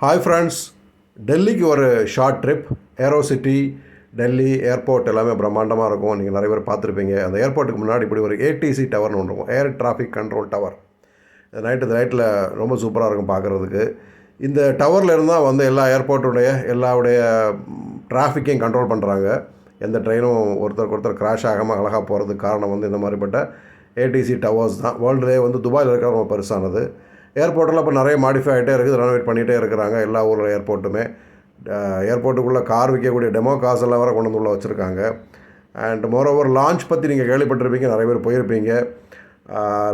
Hi friends, டெல்லிக்கு ஒரு short trip. Aero city, Delhi airport எல்லாமே பிரம்மாண்டமாக இருக்கும். நீங்கள் நிறைய பேர் பார்த்துருப்பீங்க. அந்த ஏர்போர்ட்டுக்கு முன்னாடி இப்படி ஒரு ஏடிசி டவர்னு ஒன்று இருக்கும், ஏர் டிராஃபிக் கண்ட்ரோல் டவர். நைட்டில் ரொம்ப சூப்பராக இருக்கும் பார்க்குறதுக்கு. இந்த டவரில் இருந்தால் வந்து எல்லா ஏர்போர்ட்டுடைய எல்லாவுடைய டிராஃபிக்கையும் கண்ட்ரோல் பண்ணுறாங்க. எந்த ட்ரெயினும் ஒருத்தருக்கு ஒருத்தர் கிராஷ் ஆகாமல் அழகாக போகிறதுக்கு காரணம் வந்து இந்த மாதிரிப்பட்ட ஏடிசி டவர்ஸ் தான். வேர்ல்டுலேயே வந்து துபாயில் இருக்கிற ரொம்ப பெருசானது. ஏர்போர்ட்டெல்லாம் இப்போ நிறைய மாடிஃபை ஆகிட்டே இருக்குது, ரெனோவேட் பண்ணிகிட்டே இருக்கிறாங்க எல்லா ஊரில் ஏர்போர்ட்டுமே. ஏர்போர்ட்டுக்குள்ளே கார் விற்கக்கூடிய டெமோ காசு எல்லாம் வர கொண்டு வந்து உள்ள வச்சுருக்காங்க. அண்ட் மோரோவர் லான்ச் பற்றி நீங்கள் கேள்விப்பட்டிருப்பீங்க, நிறைய பேர் போயிருப்பீங்க.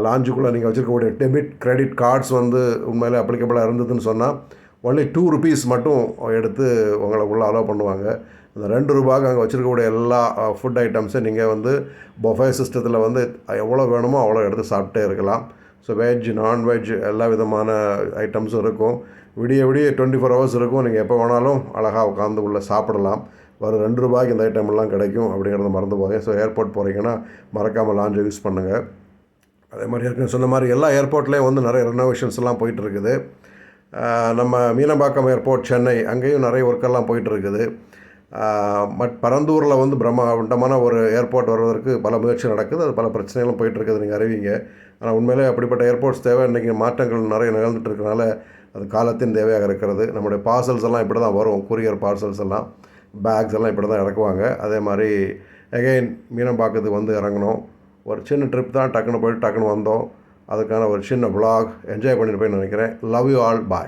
லான்ச்சுக்குள்ளே நீங்கள் வச்சுருக்கக்கூடிய டெபிட் கிரெடிட் கார்ட்ஸ் வந்து உண்மையிலே அப்ளிகபிளாக இருந்ததுன்னு சொன்னால் ஒன்லி ₹2 மட்டும் எடுத்து உங்களை உள்ளே அலோவ் பண்ணுவாங்க. அந்த ₹2 அங்கே வச்சுருக்கக்கூடிய எல்லா ஃபுட் ஐட்டம்ஸை நீங்கள் வந்து பொஃபே சிஸ்டத்தில் வந்து எவ்வளோ வேணுமோ அவ்வளோ எடுத்து சாப்பிட்டே இருக்கலாம். ஸோ வெஜ், நான்வெஜ் எல்லா விதமான ஐட்டம்ஸும் இருக்கும். விடிய 24 ஹவர்ஸ் இருக்கும். நீங்கள் எப்போ வேணாலும் அழகாக உட்காந்து உள்ளே சாப்பிடலாம். வரும் ₹2 இந்த ஐட்டம்லாம் கிடைக்கும் அப்படிங்கிறத மறந்து போங்க. ஸோ ஏர்போர்ட் போகிறீங்கன்னா மறக்காமல் லான்ச்சை யூஸ் பண்ணுங்கள். அதே மாதிரி ஏற்கனவே சொன்ன மாதிரி எல்லா ஏர்போர்ட்லேயும் வந்து நிறைய ரெனோவேஷன்ஸ் எல்லாம் போயிட்டுருக்குது. நம்ம மீனம்பாக்கம் ஏர்போர்ட் சென்னை, அங்கேயும் நிறைய ஒர்க்கெல்லாம் போயிட்டுருக்குது. பரந்தூரில் வந்து பிரம்மாண்டமான ஒரு ஏர்போர்ட் வருவதற்கு பல முயற்சி நடக்குது. அது பல பிரச்சனைகளும் போயிட்டுருக்குது, நீங்கள் அறிவிங்க. ஆனால் உண்மையிலே அப்படிப்பட்ட ஏர்போர்ட்ஸ் தேவை. இன்றைக்கி மாற்றங்கள் நிறைய நிகழ்ந்துட்டு இருக்கனால அது காலத்தின் தேவையாக இருக்கிறது. நம்முடைய பார்சல்ஸ் எல்லாம் இப்படி தான் வரும். கூரியர் பார்சல்ஸ் எல்லாம், பேக்ஸ் எல்லாம் இப்படி தான் இறக்குவாங்க. அதே மாதிரி எகைன் மீனம்பாக்கத்துக்கு வந்து இறங்கணும். ஒரு சின்ன ட்ரிப் தான், டக்குன்னு போய்ட்டு டக்குன்னு வந்தோம். அதுக்கான ஒரு சின்ன vlog என்ஜாய் பண்ணிட்டு போய் நினைக்கிறேன். Love you all, bye.